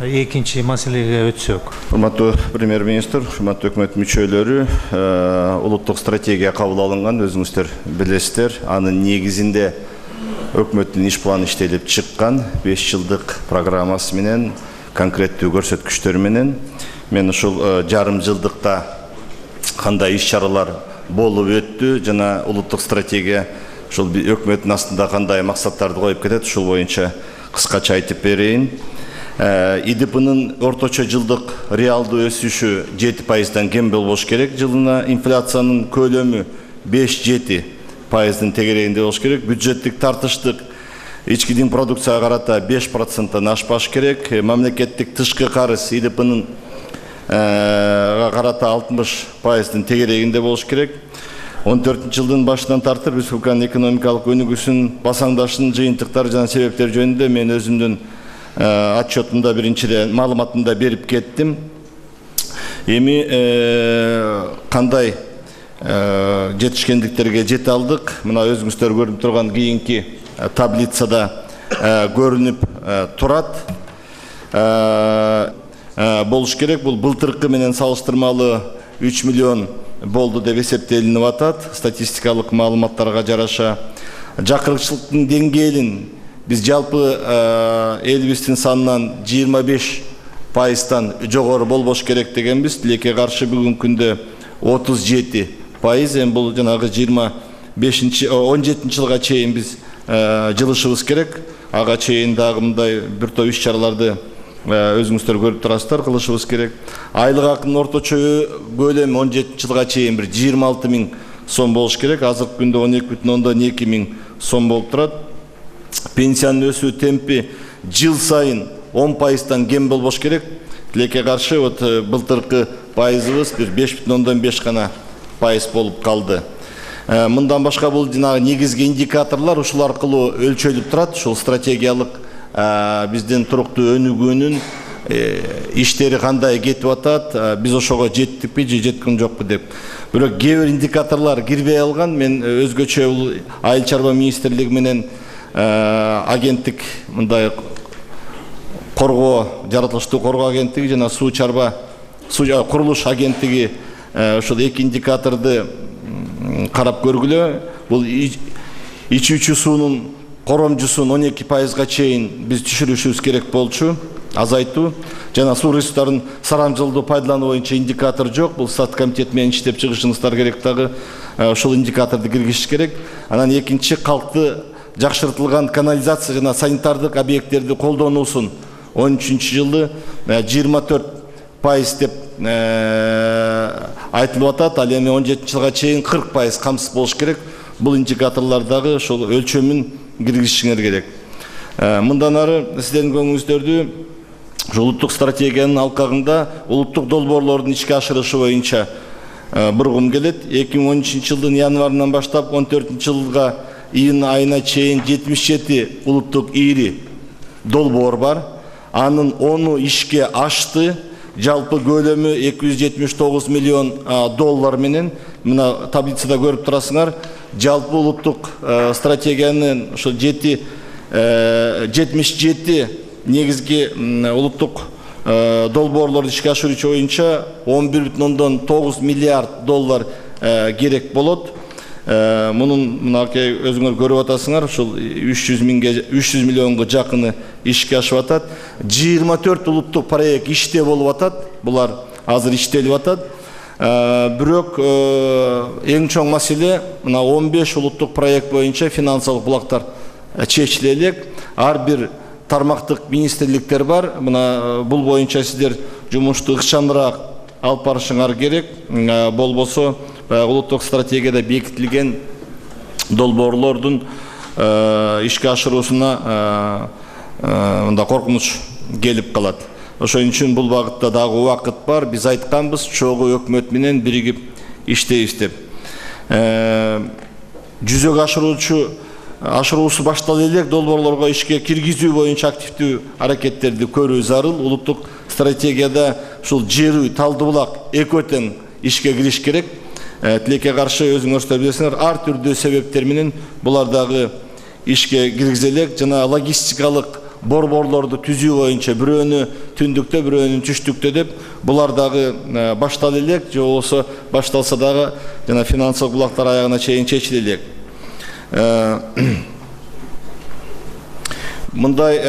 экинчи маселеге өтсөк. Урматтуу премьер-министр, урматтуу өкмөт мүчөлөрү, улуттук стратегия кабыл алынган, өзүңүздөр билесиздер. Анын негизинде өкмөттүн иш планы иштелип чыккан, 5 жылдык программасы менен, конкреттүү көрсөткүчтөр менен. Мен ушул жарым жылдыкта кандай иш-чаралар болуп өттү жана улуттук стратегия ушул өкмөттүн астында кандай максаттарды коюп кетет, ушул боюнча кыскача айтып берейин. ИДПнын орточо жылдык реалдуу өсүшү 7%дан кем болбош керек. Жылына инфляциянын көлөмү 5-7%дын тегерегинде болуш керек. Бюджеттик тартыштык ички продукцияга карата 5%-тан ашпаш керек. Мамлекеттик тышкы карыз ИДПнын карата 60%-дын тегерегинде болуш керек. 14-жылдын башынан тартып республиканын экономикалык өнүгүүсүнүн басаңдашынын жыйынтыктары жана себептери жөнүндө мен өзүмдүн отчетумда биринчиден маалыматында берип кеттим. Эми кандай жетишкендиктерге жете алдык? Мына өзүңүздөр көрүнүп турган кийинки таблицада көрүнүп турат. Болуш керек. Бул былтыркы менен салыштырмалуу 3 миллион болду деп эсептелинип атат. Статистикалык маалыматтарга жараша жакырыкчылыктын деңгээлин biz жалпы элибиздин санынан 25%-тан жогору болбош керек дегенбиз. Тилекке каршы бүгүнкү күндө 37%. Эми бул жанагы 17 жылга чейин биз жылышыбыз керек. Ага чейин дагы мындай бир топ иш-чараларды өзүңүздөр көрүп турасыздар, кылышыбыз керек. Айлык акынын орточо көлөмү 17 жылга чейин бир 26 000 сом болуш керек. Азыркы күндө 12,2 миң сом болуп турат. Пенсиянын өсүү темпи жыл сайын 10%-тан кем болбош керек. Тилекке каршы былтыркы пайызыбыз бир 5,5 гана пайыз болуп калды. Мындан башка бул жанагы негизги индикаторлор ушул аркылуу өлчөлүп турат. Ушул стратегиялык биздин туруктуу өнүгүүнүн иштери кандай кетип атат, биз ошого жеттикпи же жеткен жокпу деп. Бирок кээ бир индикаторлор кирбей алган. Мен өзгөчө бул Айыл чарба министрлиги менен агенттик мындай жаратылыштуу коргоо агенттиги жана суу курулуш агенттиги ошол эки индикаторду карап көргүлө. Бул ичүүчү суунун коромжусун 12%-га чейин биз түшүрүшүбүз керек болчу, азайтуу. Жана суу ресурстарын сарамжылдуу пайдалануу боюнча индикатор жок. Бул Стат комитет менен иштеп чыгышыңыздар керек дагы ошол индикаторду киргизиш керек. Анан экинчи калкты жакшыртылган канализация жана санитардык объекттерди колдонуусун 13-жылы 24% деп айтылып атат. Ал эми 17 жылга чейин 40% камсыз болуш керек. Бул индикаторлор дагы ошол өлчөмүн киргизишиңер керек. Мындан ары сиздердин көңүлүңүздөрдү улуттук стратегиянын алкагында улуттук долбоорлордун ишке ашырышы боюнча бургум келет. 2013-жылдын январынан баштап 14-жылга июнь айына чейин 77 улуттук ири долбоор бар. Анын 10-у ишке ашты. Жалпы көлөмү 279 миллион доллар менен. Мына таблицада көрүп турасыңар. Жалпы улуттук стратегиянын ошо 77 негизги улуттук долбоорлорду ишке ашыруу боюнча 11,9 миллиард доллар керек болот. Мунун мынакей өзүңөр көрүп атасыңар, ушул 300 миллионго жакыны ишке ашып атат. 24 улуттук проект иште болуп атат. Булар азыр иштелип атат. Бирок эң чоң маселе мына 15 улуттук проект боюнча финансылык булактар чечиле элек. Ар бир тармактык министрликтер бар. Мына бул боюнча сиздер жумушту ыкчамыраак алып барышыңар керек. Болбосо улуттук стратегияда бекитилген долбоорлордун ишке ашыруусуна мында коркунуч келип калат. Ошон үчүн бул багытта дагы убакыт бар. Биз айтканбыз, чогуу өкмөт менен биригип иштейбиз деп. Жүзөгө ашыруусу башталып элек долбоорлорго ишке киргизүү боюнча активдүү аракеттерди көрүү зарыл. Улуттук стратегияда ушул Жер Талды булак экөө тең ишке кириш керек. Тилекке каршы өзүңөр билесиңер, ар түрдүү себептер менен булар дагы ишке киргизелек. Жана логистикалык борборлорду түзүү боюнча бирөөнү түндүктө бирөөнү түштүктө деп булар дагы баштала элек, же болбосо башталса дагы жана финансылык булактар аягына чейин чечиле элек. Мындай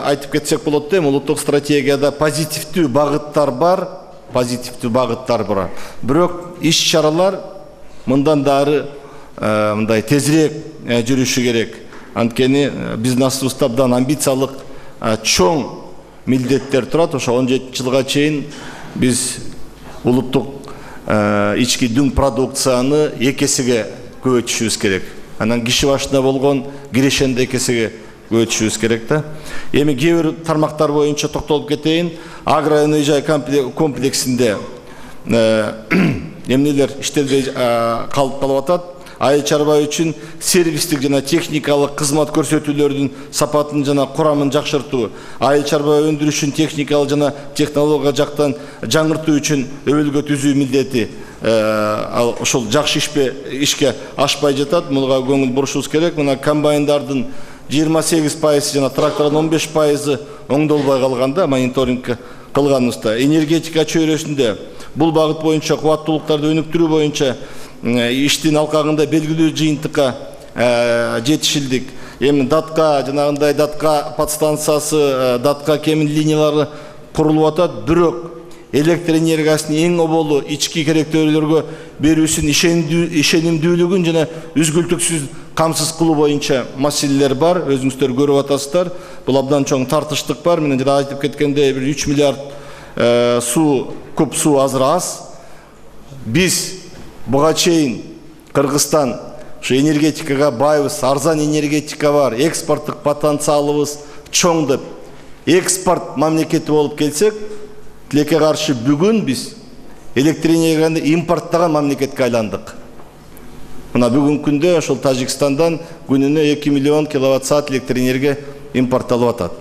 айтып кетсек болот да, улуттук стратегияда позитивдүү багыттар бар, бирок иш-чаралар мындан дары мындай тезирээк жүрүшү керек. Анткени биздин астыбызда абдан амбициялык чоң милдеттер турат. Ошо 17 жылга чейин биз улуттук ички дүң продукцияны 2 эсеге көбөйтүшүбүз керек. Анан киши башына болгон кирешенди 2 эсеге көбөйтүшүбүз керек да. Эми кээ бир тармактар боюнча токтолуп кетейин. Агроөнүй жай комплексинде эмнелер иштелбей калып атат. Айыл чарба үчүн сервистик жана техникалык кызмат көрсөтүүлөрдүн сапатын жана курамын жакшыртуу, айыл чарба өндүрүшүн техникалык жана технология жактан жаңыртуу үчүн өбөлгө түзүү милдети ошол жакшы ишке ашпай жатат. Муга көңүл бурушубуз керек. Мына комбайндардын 28% жана трактордун 15% оңдолбой калганда мониторинг кылганыбызда. Энергетика чөйрөсүндө бул багыт боюнча кубаттуулуктарды өнүктүрүү боюнча иштин алкагында белгилүү жыйынтыкка жетишилдик. Эми датка жанагындай датка подстанциясы, датка кемин линиялары курулуп атат, бирок электр энергиясынын эң оболу ички керектөөлөргө берүүсүн ишенимдүүлүгүн жана үзгүлтүксүз камсыз кылуу боюнча маселелер бар. Өзүңүздөр көрүп атасыздар. Бул абдан чоң тартыштык бар. Мен жана айтып кеткендей 3 миллиард куб суу азыр аз. Биз буга чейин Кыргызстан ушу энергетикага байбыз, арзан энергетика бар, экспорттук потенциалыбыз чоң деп экспорт мамлекети болуп келсек, тилекке каршы бүгүн биз электр энергияны импорттаган мамлекетке айландык. Мына бүгүнкү күндө ошол Тажикстандан күнүнө 2 миллион киловатт саат электр энергия импортталып атат.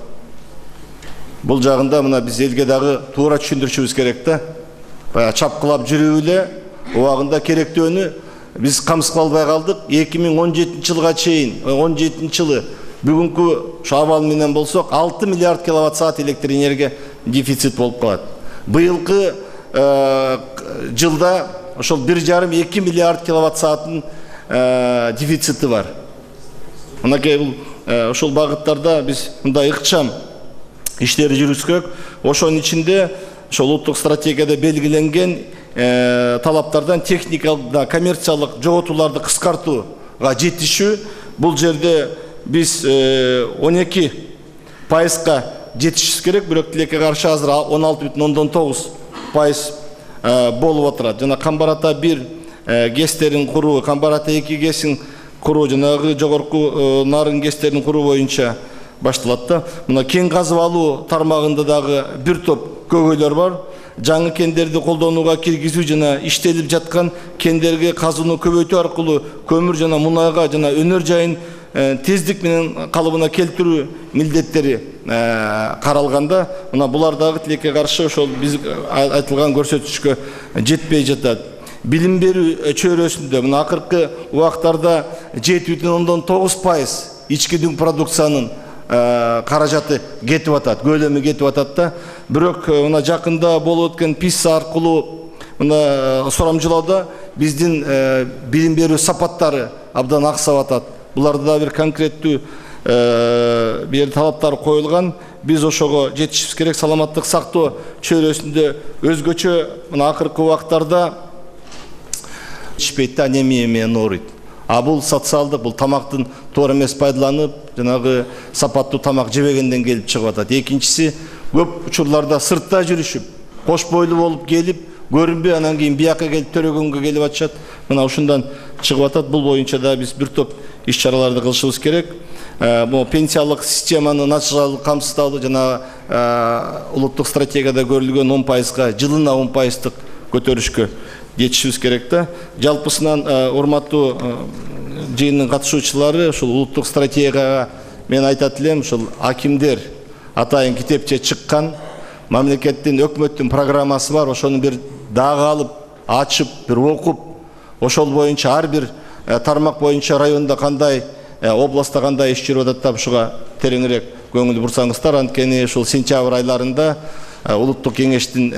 Бул жагында мына биз элге дагы туура түшүндүрүшүбүз керек да. Баягы чапкылап жүрүп эле убагында керектөөнү биз камсыз албай калдык. 2017 жылга чейин, 17 жылы бүгүнкү абал менен болсок 6 миллиард киловатт саат электр энергия дефицит болуп калат. Быйылкы жылда ошол 1,5-2 миллиард киловатт сааттын дефицити бар. Мынакей ошол багыттарда биз мындай ыкчам иштери жүргүзүш керек. Ошонун ичинде ошол улуттук стратегияда белгиленген талаптардан техникалык, коммерциялык жоготууларды кыскартууга жетишүү. Бул жерде биз 12%га жетишибиз керек, бирок тилекке каршы азыр 16,9% болуп отурат. Жана Камбар-Ата 1 ГЭСтерин куруу, Камбар-Ата 2 ГЭСин куруу, жанагы жогорку нарын ГЭСтерин куруу боюнча башталат да. Мына кен казып алуу тармагында дагы бир топ көйгөйлөр бар. Жаңы кендерди колдонууга киргизүү жана иштелип жаткан кендерге казууну көбөйтүү аркылуу көмүр жана мунайга жана өнөр жайын тездик менен калыбына келтирүү милдеттери каралганда, мына булар дагы тилекке каршы ошол биз айтылган көрсөтүшкө жетпей жатат. Билим берүү чөйрөсүндө мына акыркы убактарда 7,9% ички дүң продукциянын каражаты кетип атат, көлөмү кетип атат да. Бирок мына жакында болуп өткөн ПИСА аркылуу мына сурамжылоодо биздин билим берүү сапаттары абдан аксап атат. Буларда да бир конкреттүү бир талаптар коюлган. Биз ошого жетишибиз керек. Саламаттык сактоо чөйрөсүндө өзгөчө мына акыркы убактарда ичпейт, анемия менен ооруйт. А бул социалдык, бул тамактын туура эмес пайдаланып, жанагы сапаттуу тамак жебегенден келип чыгып атат. Экинчиси, көп учурларда сыртта жүрүшүп, кош бойлуу болуп келип, көрүнбөй анан кийин бияка келип төрөгөнгө келип атышат. Мына ушундан чыгып атат. Бул боюнча да биз бир топ иш-чараларды кылышыбыз керек. Бул пенсиялык системаны начарлап камсыздалды, жана улуттук стратегияда көрүлгөн 10%га, жылына 10%тык көтөрүшкө жетишибиз керек да. Жалпысынан урматтуу жыйындын катышуучулары, ушул улуттук стратегияга мен айтат элем, ушул акимдер атайын китепче чыккан, мамлекеттин өкмөттүн программасы бар, ошону бир дагы алып, ачып, бир окуп, ошол боюнча ар бир тармак боюнча районда кандай, областта кандай иш жүрүп атат, ушуга тереңирээк көңүл бурсаңыздар. Анткени ушул сентябрь айларында улуттук кеңештин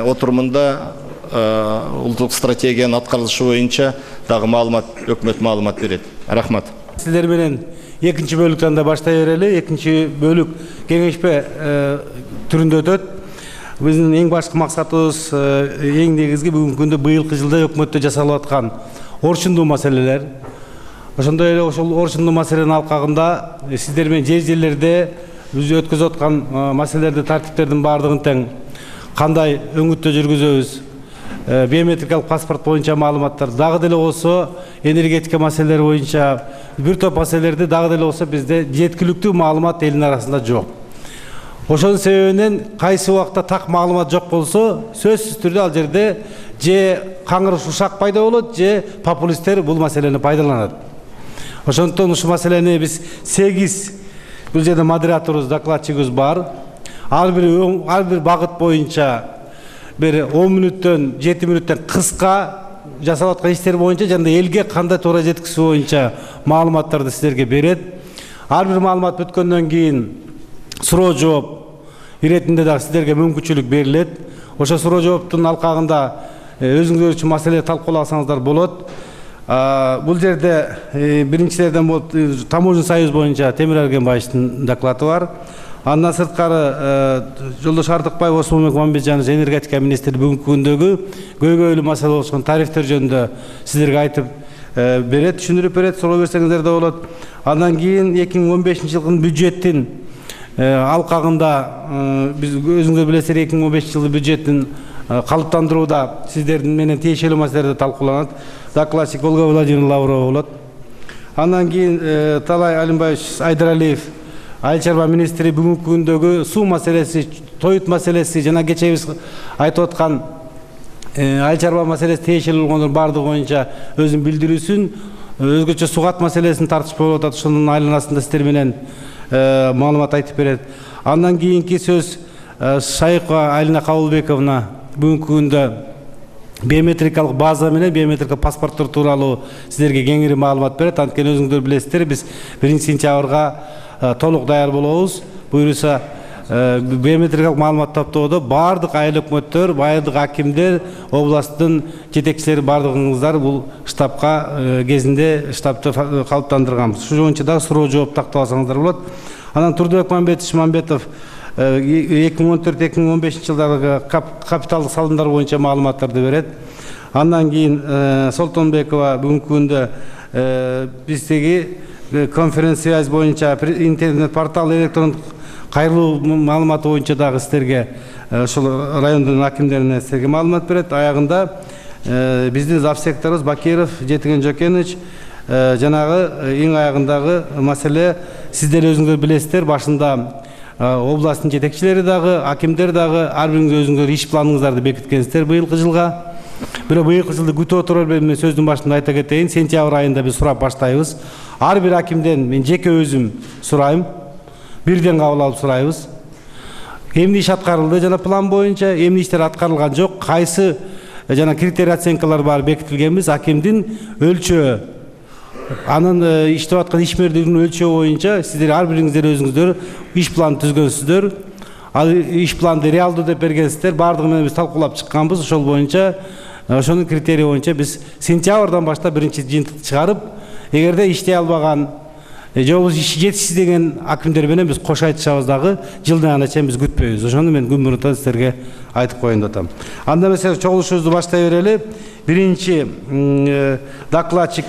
отурумунда улуттук стратегиянын аткарылышы боюнча дагы өкмөт маалымат берет. Рахмат. Сиздер менен экинчи бөлүктөн да баштай берели. Экинчи бөлүк кеңешпе түрүндө өтөт. Биздин эң башкы максатыбыз, эң негизги бүгүнкү күндө быйылкы жылда өкмөттө жасалып аткан орчундуу маселелер. Ошондой эле ошол орчундуу маселенин алкагында сиздер менен жер-жерлерде биз өткөзүп аткан маселелерди, тартиптердин баардыгын тең кандай өңүттө жүргүзөбүз, биометрикалык паспорт боюнча маалыматтар, дагы деле болсо энергетика маселелери боюнча бир топ маселелерди дагы деле болсо бизде жеткиликтүү маалымат элдин арасында жок. Ошонун себебинен кайсы убакта так маалымат жок болсо, сөзсүз түрдө ал жерде же каңырыш ушак пайда болот, же популисттер бул маселени пайдаланат. Ошондуктан ушул маселени биз 8 бул жерде модераторубуз, докладчигибиз бар. Ар бир багыт боюнча бир 10 мүнөттөн 7 мүнөттөн кыска жасалып аткан иштер боюнча жана элге кандай туура жеткизүү боюнча маалыматтарды сиздерге берет. Ар бир маалымат бүткөндөн кийин суроо жооп иретинде дагы сиздерге мүмкүнчүлүк берилет. Ошо суроо жооптун алкагында өзүңүздөр үчүн маселе талкууласаңыздар болот. Бул жерде биринчилерден болуп Таможенный союз боюнча Темир Эргенбаевичтин доклады бар. Андан сырткары Жолдош Артыкбаев Осмонбек Мамбетжанович энергетика министри бүгүнкү күндөгү көйгөйлүү маселе болушкан тарифтер жөнүндө сиздерге айтып берет, түшүндүрүп берет, суроо берсеңиздер да болот. Андан кийин 2015-жылдын бюджеттин алкагында биз өзүңүздөр билесиздер 2015 жылы бюджеттин калыптандырууда сиздердин менен тиешелүү маселелерди талкууланат. Докладчик Ольга Владимировна Лаврова болот. Андан кийин Талай Алимбаевич Айдаралиев айыл чарба министри бүгүнкү күндөгү суу маселеси, тоют маселеси жана кечээ биз айтып аткан айыл чарба маселеси тиешелүү болгондор баардыгы боюнча өзүнүн билдирүүсүн, өзгөчө сугат маселесин тартышып болуп атат. Ошонун айланасында сиздер менен маалымат айтып берет. Андан кийинки сөз Шайыкова Алина Кабылбековна бүгүнкү күндө биометрикалык база менен биометрикалык паспорттор тууралуу сиздерге кеңири маалымат берет. Анткени өзүңүздөр билесиздер, биз 1-сентябрга толук даяр болобуз. Буюрса биометрикалык маалымат топтоодо баардык айыл өкмөттөр, баардык акимдер, областтын жетекчилери баардыгыңыздар бул штабка кезинде штабты калыптандырганбыз. Ушул боюнча дагы суроо жооп тактап алсаңыздар болот. Анан Турдубек Мамбетов 2014-2015 жылдагы капиталдык салымдар боюнча маалыматтарды берет. Андан кийин Солтонбекова бүгүнкү күндө биздеги конференция боюнча интернет портал электрондук кайрылуу маалыматы боюнча дагы сиздерге ошол райондун акимдерине сиздерге маалымат берет. Аягында биздин завсекторубуз Бакиров Жетиген Жокенович жанагы эң аягындагы маселе сиздер өзүңүздөр билесиздер, башында областтын жетекчилери дагы, акимдер дагы ар бириңиз өзүңүздөр иш планыңыздарды бекиткенсиздер быйылкы жылга. Бирок быйылкы жылды күтүп отуруп мен сөздүн башында айта кетейин, сентябрь айында биз сурап баштайбыз. Ар бир акимден мен жеке өзүм сурайм, бирден кабыл алып сурайбыз. Эмне иш аткарылды жана план боюнча, эмне иштер аткарылган жок, кайсы жана критерий оценкалар бар бекитилгенбиз, акимдин өлчөө, анын иштеп аткан ишмердигинин өлчөө боюнча сиздер ар бириңиздер өзүңүздөр иш план түзгөнсүздөр. Ал иш планды реалдуу деп бергенсиздер, баардыгы менен биз талкуулап чыкканбыз. Ошол боюнча, ошонун критерий боюнча биз сентябрдан баштап биринчи жыйынтыкты чыгарып, эгерде иштей албаган же болбосо иши жетишсиздеген акимдер менен биз кош айтышабыз дагы, жылдын аягына чейин биз күтпөйбүз. Ошону мен күн мурунтан сиздерге айтып коеюн деп атам. Анда эмесе чогулушубузду баштай берели. Биринчи докладчик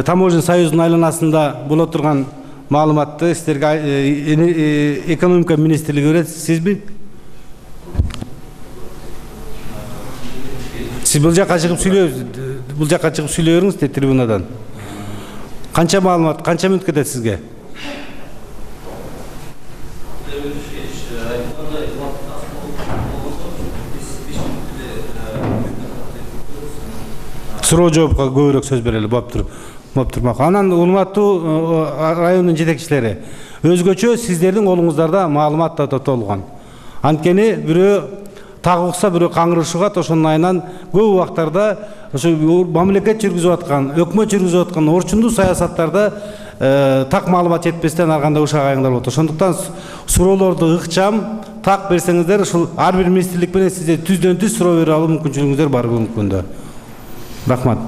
Таможенный союздун айланасында боло турган маалыматты сиздерге экономика министрлиги берет. Сизби? Сиз бул жакка чыгып сүйлөй бериңиз трибунадан. Канча маалымат, канча мүнөт кетет сизге? Суроо жоопко көбүрөөк сөз берели, боптур. Анан урматтуу райондун жетекчилери, өзгөчө сиздердин колуңуздарда маалымат да топтолгон. Анткени бирөө так укса бирөө каңгырышугат, ошонун айынан көп убактарда ошо мамлекет жүргүзүп аткан, өкмөт жүргүзүп аткан орчундуу саясаттарда так маалымат жетпестен ар кандай ушак айыңдар болот. Ошондуктан суроолорду ыкчам так берсеңиздер, ушул ар бир министрлик менен сизде түздөн түз суроо бере алуу мүмкүнчүлүгүңүздөр бар бүгүнкү күндө. Рахмат.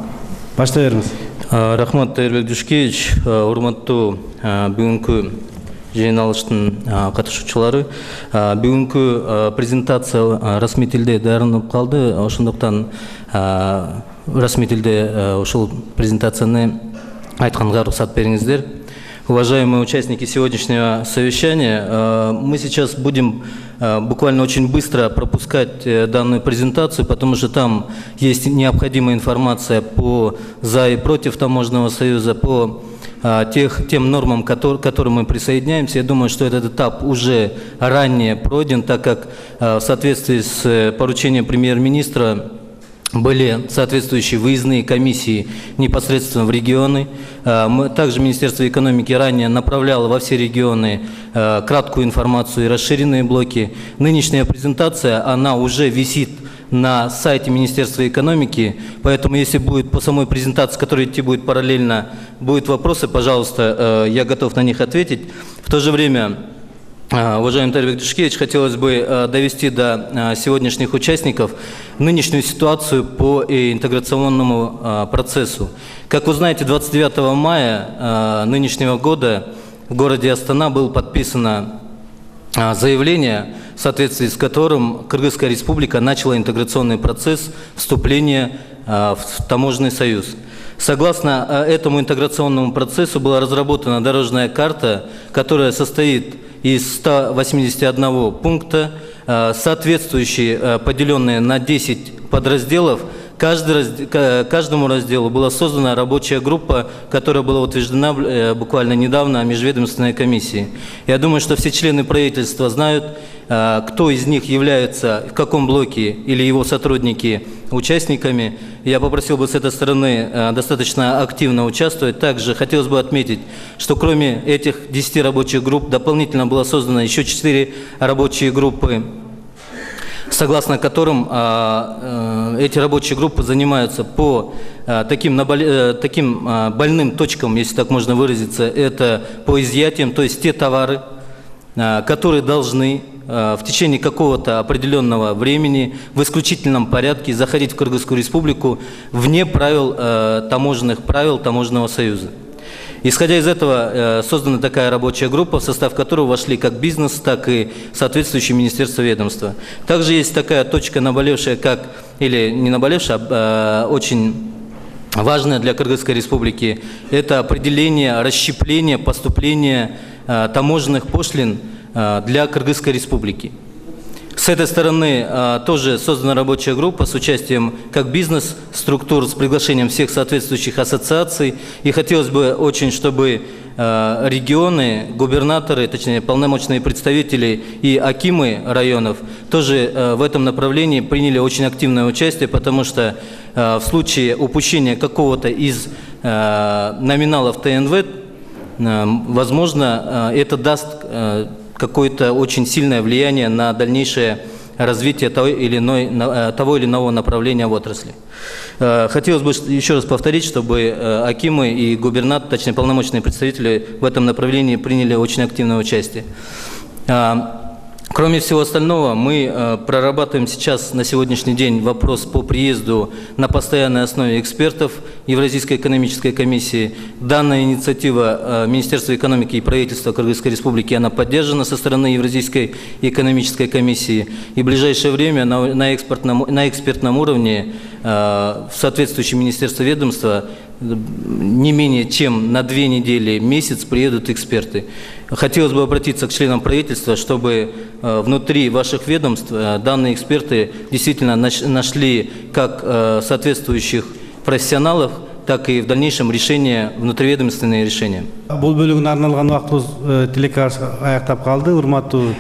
Баштай бериңиз. Рахмат, Айырбек Душкевич. Урматтуу бүгүнкү жыйналыштын катышуучулары. Бүгүнкү презентация расмий тилде даярданып калды. Ошондуктан расмий тилде ушул презентацияны айтканга уруксат бериңиздер. Уважаемые участники сегодняшнего совещания, мы сейчас будем буквально очень быстро пропускать данную презентацию, потому что там есть необходимая информация по за и против таможенного союза, по тем нормам, к которым мы присоединяемся. Я думаю, что этот этап уже ранее пройден, так как в соответствии с поручением премьер-министра были соответствующие выездные комиссии непосредственно в регионы. Также Министерство экономики ранее направляло во все регионы краткую информацию и расширенные блоки. Нынешняя презентация, она уже висит на сайте Министерства экономики, поэтому если будет по самой презентации, которая идти будет параллельно, будут вопросы, пожалуйста, я готов на них ответить. В то же время, уважаемый Айырбек Душкевич, хотелось бы довести до сегодняшних участников нынешнюю ситуацию по интеграционному процессу. Как вы знаете, 29 мая нынешнего года в городе Астана было подписано заявление, в соответствии с которым Кыргызская республика начала интеграционный процесс вступления в таможенный союз. Согласно этому интеграционному процессу была разработана дорожная карта, которая состоит из 181 пункта, соответствующие, поделенные на 10 подразделов. Каждому разделу была создана рабочая группа, которая была утверждена буквально недавно межведомственной комиссией. Я думаю, что все члены правительства знают, кто из них является, в каком блоке или его сотрудники участниками. Я попросил бы с этой стороны достаточно активно участвовать. Также хотелось бы отметить, что кроме этих 10 рабочих групп дополнительно было создано еще 4 рабочие группы, согласно которым эти рабочие группы занимаются по таким больным точкам, если так можно выразиться, это по изъятиям, то есть те товары, которые должны в течение какого-то определенного времени в исключительном порядке заходить в Кыргызскую республику вне таможенных правил Таможенного союза. Исходя из этого, создана такая рабочая группа, в состав которой вошли как бизнес, так и соответствующие министерства и ведомства. Также есть такая точка наболевшая, или не наболевшая, а очень важная для Кыргызской республики, это определение расщепления поступления таможенных пошлин для Кыргызской республики. С этой стороны тоже создана рабочая группа с участием как бизнес-структур, с приглашением всех соответствующих ассоциаций. И хотелось бы очень, чтобы регионы, губернаторы, точнее полномочные представители и акимы районов тоже в этом направлении приняли очень активное участие, потому что в случае упущения какого-то из номиналов ТНВ, возможно, это даст какое-то очень сильное влияние на дальнейшее развитие того или иного направления в отрасли. Хотелось бы еще раз повторить, чтобы акимы и губернаторы, точнее полномочные представители в этом направлении приняли очень активное участие. Кроме всего остального, мы прорабатываем сейчас на сегодняшний день вопрос по приезду на постоянной основе экспертов Евразийской экономической комиссии. Данная инициатива Министерства экономики и правительства Кыргызской республики, она поддержана со стороны Евразийской экономической комиссии. И в ближайшее время на экспертном уровне в соответствующее министерство ведомства не менее чем на 2 недели, месяц приедут эксперты. Хотелось бы обратиться к членам правительства, чтобы внутри ваших ведомств данные эксперты действительно нашли как соответствующих профессионалов, так и в дальнейшем внутриведомственные решения. Бұл бөлігін арналған уақытымыз телекар аяқтап қалды. Урматтуу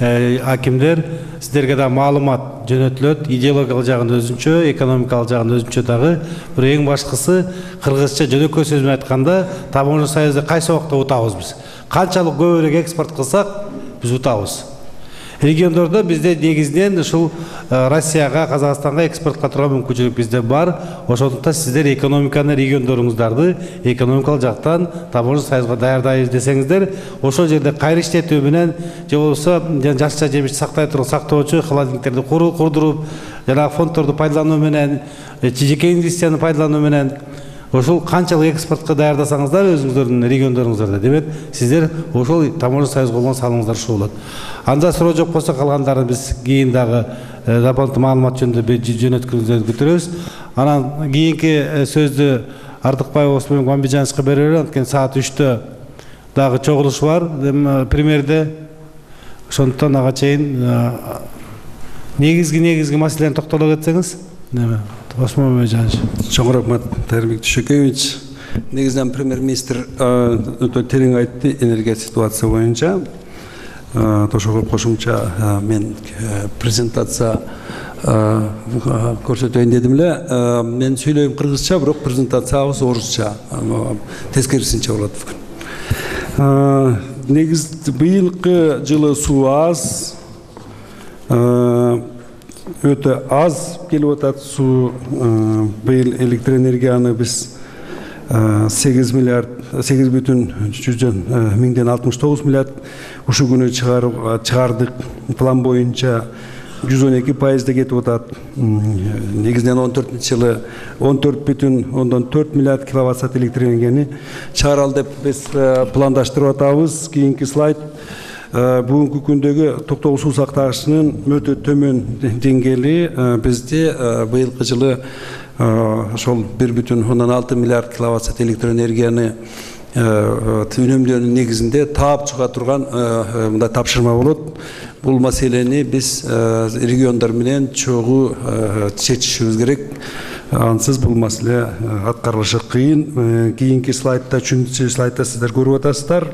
акимдер, сіздерге да маалымат жөнөтүлөт. Идеологиялык жагын өзүнчө, экономикалык жагын өзүнчө дагы. Бирок эң башкысы кыргызча жөнөкөй сөз менен айтканда, таможня союзду кайсы убакта утабыз биз. Канчалык көбүрөөк экспорт кылсак, биз утабыз. региондордо бизде негизинен ушул Россияга, Казакстанга экспортко турган мүмкүнчүлүк бизде бар. Ошондуктан сиздер экономиканы региондоруңуздарды экономикалык жактан таможня союзга даярдайбыз десеңиздер, ошол жерде кайры иштетүү менен же болбосо жашча жемишти сактай турган сактоочу холодильниктерди курдуруп, жанагы фонддорду пайдалануу менен, жеке инвестицияны пайдалануу менен ошол канчалык экспортко даярдасаңыздар өзүңүздөрдүн региондоруңуздарда, демек сиздер ошол таможня союзга болгон салымыңыздар ушул болот. Анда суроо жок болсо калгандарын биз кийин дагы дополнительный маалымат жөнүндө жөнөткүңүздөрдү күтүрөбүз. Анан кийинки сөздү Артыкбаев менен Гамбижановичке беребиз. Анткени саат 3-тө дагы чогулуш бар премьерде. Ошондуктан ага чейин негизги маселени токтоло кетсеңиз. Осмон Мамеджанович. Чоң рахмат, Тайырбек Түшөкевич. Негизинен премьер-министр өтө терең айтты энергия ситуация боюнча. Ошого кошумча мен презентация көрсөтөйүн дедим эле. Мен сүйлөйм кыргызча, бирок презентациябыз орусча. Тескерисинче болот бүгүн. Негиз быйылкы жылы суу аз, өтө аз келип атат суу. Быйыл электроэнергияны биз 8,169 миллиард ушул күнү чыгардык. План боюнча 112% кетип атат. Негизинен 14-жылы 14,4 миллиард киловатт саат электроэнергияны чыгаралы деп биз пландаштырып атабыз. Кийинки слайд бүгүнкү күндөгү токтогул суу сактагычынын өтө төмөн деңгээли бизде быйылкы жылы ошол 1,6 миллиард киловатт саат электроэнергияны үнөмдөөнүн негизинде таап чыга турган мындай тапшырма болот. Бул маселени биз региондор менен чогуу чечишибиз керек. Ансыз бул маселе аткарылышы кыйын. Кийинки слайдта, үчүнчү слайдта сиздер көрүп атасыздар.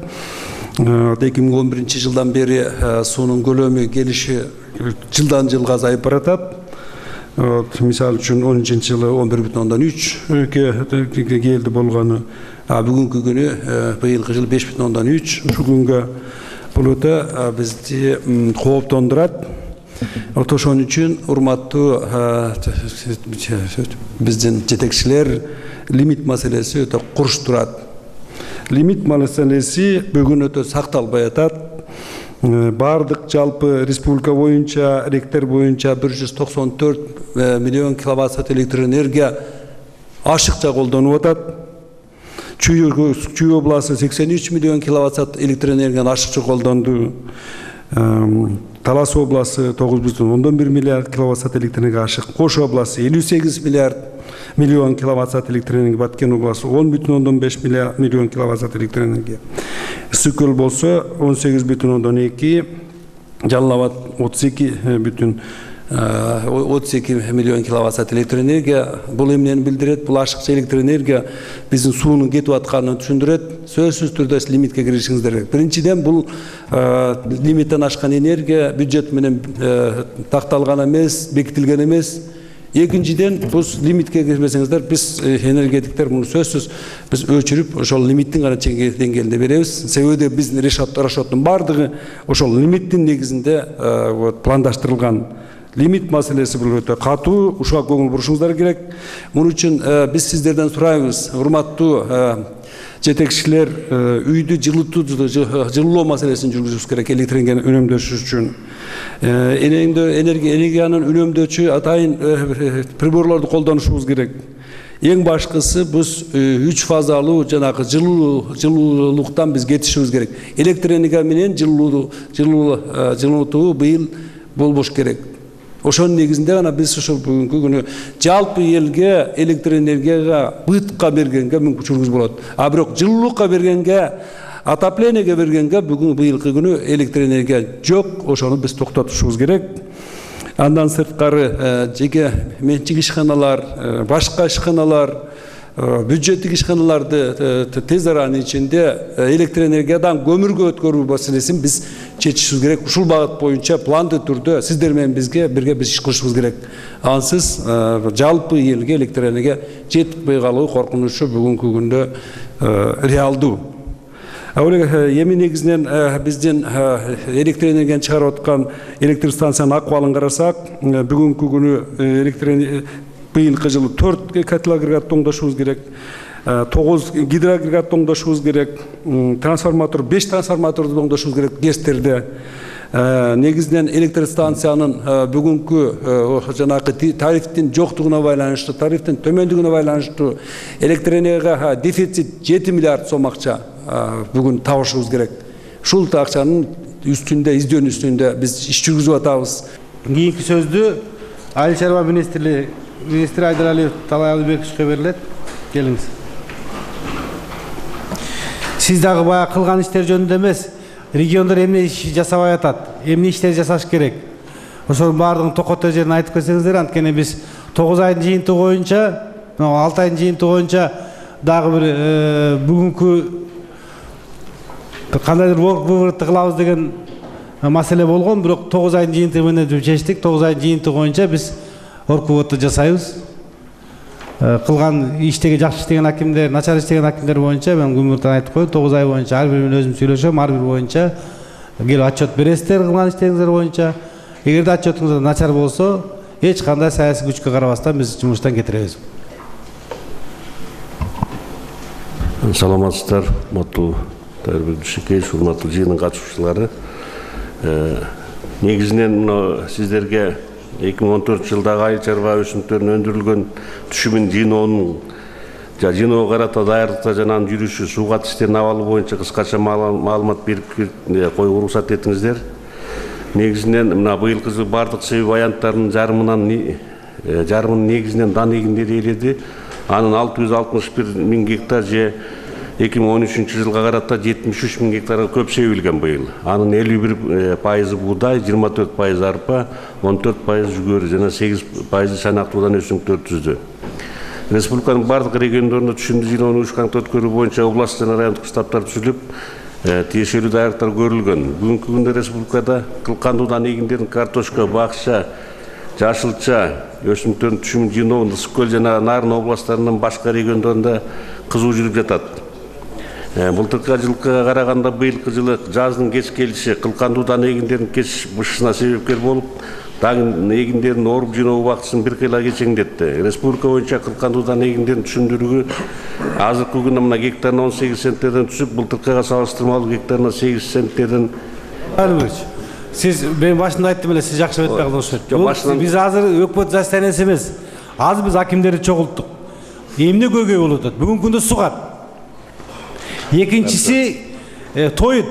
2011 жылдан бери суунун көлөмү келиши жылдан жылга азайып баратат. Мисалы үчүн 10 жылы 11,3 келди болгону, бүгүнкү күнү быйылкы жылы 5,3. Ушул күнгө бул өтө бизди кооптондурат. Ошон үчүн урматтуу биздин жетекчилер лимит маселеси өтө курч турат. Лимит маселеси бүгүн өтө сакталбай атат. Бардык жалпы республика боюнча, ректер боюнча 194 миллион киловатт саат электроэнергия ашыкча колдонуп атат. Чүй областы 83 миллион киловатт саат электроэнергияны ашыкча колдонду. Талас областы 9,1 миллиард киловатт саат электроэнергия ашык. Кош областы 58 миллион киловатт саат электроэнергия, Баткен областы 10,5 миллион киловатт саат электроэнергия. Ысыкөл болсо 18,2, Жалал Абад 32 миллион киловатт саат электроэнергия. Бул эмнени билдирет? Бул ашыкча электроэнергия биздин суунун кетип атканын түшүндүрөт. Сөзсүз түрдө лимитке киришиңиздер керек. Биринчиден, бул лимиттен ашкан энергия бюджет менен такталган эмес, бекитилген эмес. Экинчиден, биз лимитке кирбесеңиздер, биз энергетиктер муну сөзсүз биз өчүрүп, ошол лимиттин гана деңгээлинде беребиз. Себеби биздин расчеттин бардыгы ошол лимиттин негизинде пландаштырылган. Лимит маселеси бул өтө катуу, ушуга көңүл бурушуңуздар керек. Муну үчүн биз сиздерден сурайбыз, урматтуу жетекчилер, үйдү жылуулоо маселесин жүргүзүш керек электроэнергияны үнөмдөш үчүн. Энергиянын үнөмдөөчү атайын приборлорду колдонушубуз керек. Эң башкысы биз 3 фазалуу жанагы жылуулуктан биз кетишибиз керек. Электроэнергия менен жылуулуктуу быйыл болбош керек. Ошонун негизинде гана биз ошол бүгүнкү күнү жалпы элге электроэнергияга бытка бергенге мүмкүнчүлүгүбүз болот. А бирок жылуулукка бергенге, отоплениеге бергенге бүгүн быйылкы күнү электроэнергия жок. Ошону биз токтотушубуз керек. Андан сырткары жеке менчик ишканалар, башка ишканалар, бюджеттик ишканаларды тез аранын ичинде электроэнергиядан көмүргө өткөрүү маселесин биз чечишибиз керек. Ушул багыт боюнча планды түрдө сиздер менен бирге биз иш кылышыбыз керек. Ансыз жалпы элге электроэнергия жетпей калуу коркунучу бүгүнкү күндө реалдуу. Ал эми негизинен биздин электр энергияны чыгарып аткан электр станциянын акыбалын карасак, бүгүнкү күнү быйылкы жылы 4 котел-агрегатты оңдошубуз керек, 9 гидроагрегатты оңдошубуз керек, 5 трансформаторду оңдошубуз керек ГЭСтерде. Негизинен электр станциянын бүгүнкү жанагы тарифтин жоктугуна байланыштуу, тарифтин төмөндүгүнө байланыштуу электр энергияга дефицит 7 миллиард сом акча бүгүн табышыбыз керек. Ушул акчанын үстүндө, издөөнүн үстүндө биз иш жүргүзүп атабыз. Кийинки сөздү Айыл чарба министри Айдаралиев Талай Алыбековичке берилет. Келиңиз. Сиз дагы баягы кылган иштер жөнүндө эмес, региондор эмне иш жасабай атат, эмне иштер жасаш керек. Ошонун баардыгын токото жерин айтып кетсеңиздер, анткени биз 9 айдын жыйынтыгы боюнча, 6 айдын жыйынтыгы боюнча дагы бир бүгүнкү кандайдыр выводты кылабыз деген маселе болгон, бирок 9 айдын жыйынтыгы менен чечтик. 9 айдын жыйынтыгы боюнча биз выводты жасайбыз. Кылган иштеги жакшы иштеген акимдер, начар иштеген акимдер боюнча мен күмүртөн айтып коюм, 9 ай боюнча ар бири менен өзүм сүйлөшөм, ар бир боюнча келип отчет бересиздер кылган иштериңиздер боюнча. Эгерде отчетуңуз начар болсо, эч кандай саясий күчкө карабастан биз жумуштан кетиребиз. Саламатсыздар, урматтуу Тайырбек Дүйшекеевич, урматтуу жыйындын катышуучулары. Негизинен сиздерге 2014 жылдагы айыл чарба өсүмдүктөрүнүн өндүрүлгөн түшүмүн жыйноого карата даярдыкта жана анын жүрүшү, суу катыш иштеринин абалы боюнча кыскача маалымат берип коюуга уруксат этиңиздер. Негизинен мына быйылкы жылы бардык себеп аянттарынын жарымынын негизинен дан эгиндери ээледи. Анын 661 миң гектар же 2013 жылга карата 73 миң гектарга көп себилген быйыл. Анын 51% буудай, 24% арпа, 14% жүгөрү жана 8% чанактуудан өсүмдүктөр түздү. Республиканын бардык региондорунда түшүмдү жыйноонун ушканкты өткөрүү боюнча област жана райондук штабтар түзүлүп, тиешелүү даярдыктар көрүлгөн. Бүгүнкү күндө республикада кылкандуудан эгиндердин картошка, бакча, жашылча өсүмдүктөрдүн түшүмүн жыйноо Ысык көл жана Нарын областтарынын башка региондорунда кызуу жүрүп жатат. Былтыркы жылкыга караганда быйылкы жылы жаздын кеч келиши кылкандуудан эгиндердин кеч бышышына себепкер болуп, дан эгиндердин оруп жыйноо убактысын бир кыйла кечеңдетти. Республика боюнча кылкандуудан эгиндердин түшүмдүүлүгү азыркы күндө мына гектарына 18 центтерден түшүп, былтыркыга салыштырмалуу гектарына 8 центтерден. Сиз мен башында айттым эле, сиз жакшы айтпай калдыңыз. Биз азыр өкмөт заседаниясы эмес. Азыр биз акимдерди чогулттук. Эмне көйгөй болуп атат? Бүгүнкү күндө сугат. Экинчиси тоют.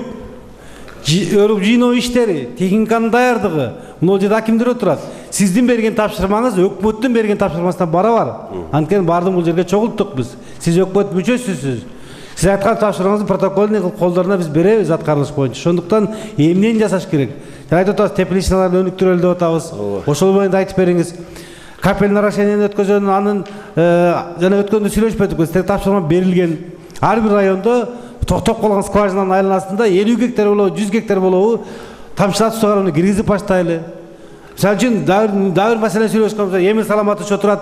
Өрүп жыйноо иштери, техниканын даярдыгы. Мына жерде акимдер отурат. Сиздин берген тапшырмаңыз өкмөттүн берген тапшырмасынан барабар. Анткени бардык бул жерге чогулттук биз. Сиз өкмөт мүчөсүсүз. Сиз айткан тапшырмаңызды протоколдун колдоруна биз беребиз аткарылыш боюнча. Ошондуктан эмнени жасаш керек? Айтып атабыз, тепличналарды өнүктүрөлү деп атабыз. Ошол боюнча айтып бериңиз. Капел нарушениени өткөзгөн, анын жана өткөндө сүйлөшпөдүк. Сиздерге тапшырма берилген. Ар бир райондо токтоп калган скважинанын айланасында 50 гектар болобу, 100 гектар болобу тамчылатып сугарууну киргизип баштайлы. Мисалы үчүн дагы бир маселе сүйлөшкөнбүз. Эмин Саламатович отурат.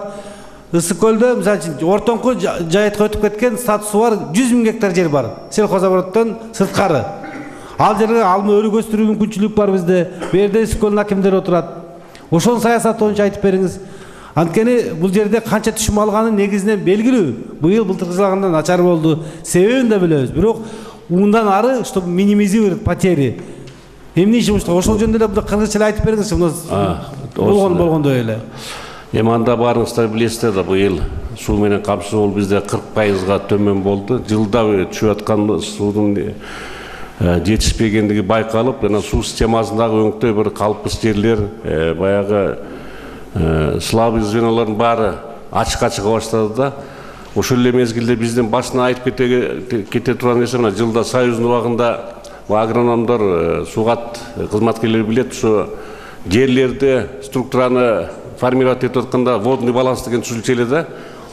Ысык көлдө мисалы үчүн ортоңку жайытка өтүп кеткен статусу бар 100 миң гектар жер бар. Сельхозоборудтон сырткары. Ал жерге алма өрүк өстүрүү мүмкүнчүлүк бар бизде. Бу жерде Ысык көлдүн акимдери отурат. Ошонун саясаты боюнча айтып бериңиз. Анткени бул жерде канча түшүм алганы негизинен белгилүү. Быйыл былтыркы жылганда начар болду. Себебин да билебиз. Бирок ундан ары, чтобы минимизировать потери. Эмне иш болушту? Ошол жөнүндө эле кыргызча айтып бериңизчи. Болгондой эле. Эми анда баарыңыздар билесиздер да, быйыл суу менен камсыздоо бизде 40%га төмөн болду. Жылда түшүп аткан суунун жетишпегендиги байкалып, жана суу системасындагы өңктөй бир калпсыз жерлер, баягы слабый звенолордун баары ачыкка чыга баштады да. Ошол эле мезгилде биздин башына айтып кете турган нерсе, мына жылда союздун убагында агрономдор, сугат кызматкерлери билет, ошо жерлерде структураны формировать этип атканда водный баланс деген түзүлчү эле да.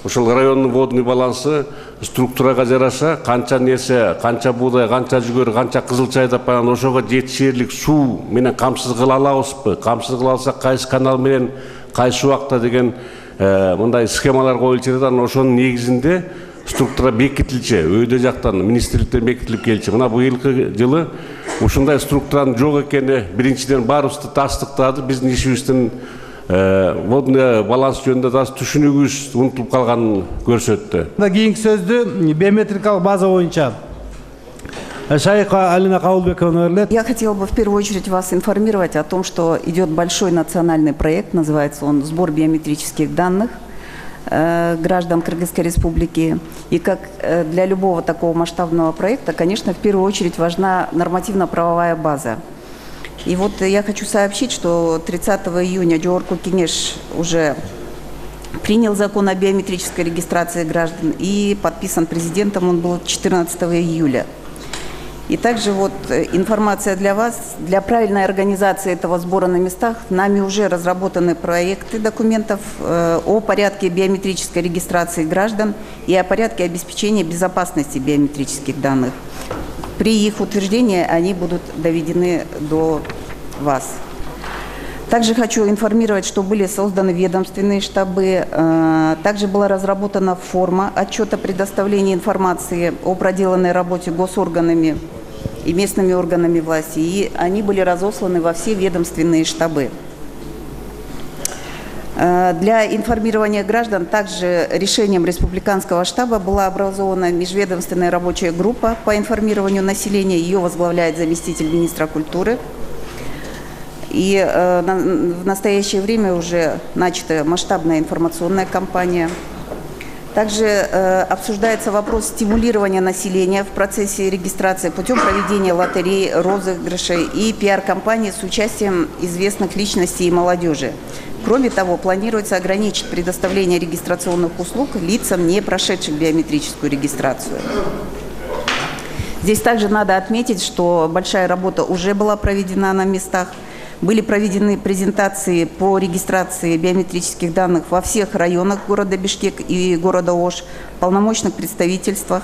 Ошол райондун водный балансы структурага жараша канча нерсе, канча буудай, канча жүгөрү, канча кызыл чай деп анан ошого жетишерлик суу менен камсыз кыла алабызбы? Камсыз кыла алсак кайсы канал менен, кайсы убакта деген мындай схемалар коюлчу эле да. Анан ошонун негизинде структура бекитилчү, өйдө жактан министрликтен бекитилип келчү. Мына быйылкы жылы ушундай структуранын жок экени биринчиден баарыбызды тастыктады. Биздин ишибиздин водный баланс жөнүндө да түшүнүгүбүз унутулуп калганын көрсөттү. Кийинки сөздү биометрикалык база боюнча Шайка Алина Кабылбековна берилет. Я хотела бы в первую очередь вас информировать о том, что идет большой национальный проект, называется он «Сбор биометрических данных граждан Кыргызской Республики». И как для любого такого масштабного проекта, конечно, в первую очередь важна нормативно-правовая база. И вот я хочу сообщить, что 30 июня Жогорку Кеңеш уже принял закон о биометрической регистрации граждан и подписан президентом, он был 14 июля. И также вот информация для вас. Для правильной организации этого сбора на местах нами уже разработаны проекты документов о порядке биометрической регистрации граждан и о порядке обеспечения безопасности биометрических данных. При их утверждении они будут доведены до вас. Также хочу информировать, что были созданы ведомственные штабы, также была разработана форма отчета предоставления информации о проделанной работе госорганами и местными органами власти, и они были разосланы во все ведомственные штабы. Для информирования граждан также решением республиканского штаба была образована межведомственная рабочая группа по информированию населения, ее возглавляет заместитель министра культуры. И в настоящее время уже начата масштабная информационная кампания. Также обсуждается вопрос стимулирования населения в процессе регистрации путем проведения лотерей, розыгрышей и пиар-кампаний с участием известных личностей и молодежи. Кроме того, планируется ограничить предоставление регистрационных услуг лицам, не прошедшим биометрическую регистрацию. Здесь также надо отметить, что большая работа уже была проведена на местах. Были проведены презентации по регистрации биометрических данных во всех районах города Бишкек и города Ош, в полномочных представительствах.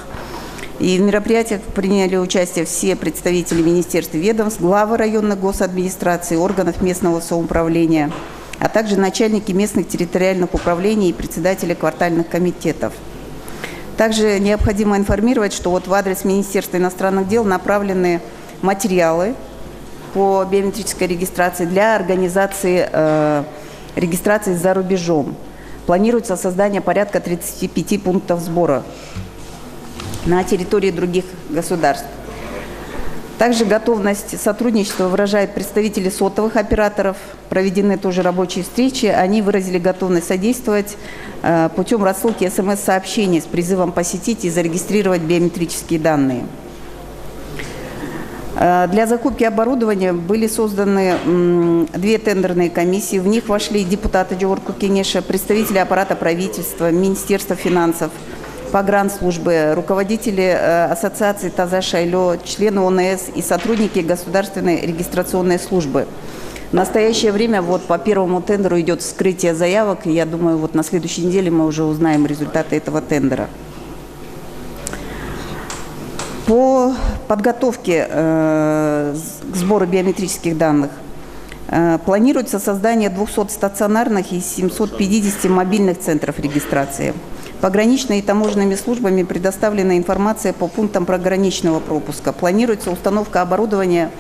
И в мероприятиях приняли участие все представители министерств и ведомств, главы районных госадминистраций, органов местного самоуправления, а также начальники местных территориальных управлений и председатели квартальных комитетов. Также необходимо информировать, что вот в адрес Министерства иностранных дел направлены материалы по биометрической регистрации для организации регистрации за рубежом. Планируется создание порядка 35 пунктов сбора на территории других государств. Также готовность сотрудничества выражают представители сотовых операторов. Проведены тоже рабочие встречи. Они выразили готовность содействовать путем рассылки СМС-сообщений с призывом посетить и зарегистрировать биометрические данные. Для закупки оборудования были созданы две тендерные комиссии. В них вошли депутаты Жогорку Кеңеша, представители аппарата правительства, Министерства финансов, погранслужбы, руководители ассоциации Таза Шайло, члены ОНС и сотрудники государственной регистрационной службы. В настоящее время вот по первому тендеру идет вскрытие заявок, и я думаю, вот на следующей неделе мы уже узнаем результаты этого тендера. По подготовке к сбору биометрических данных планируется создание 200 стационарных и 750 мобильных центров регистрации. Пограничными и таможенными службами предоставлена информация по пунктам пограничного пропуска. Планируется установка оборудования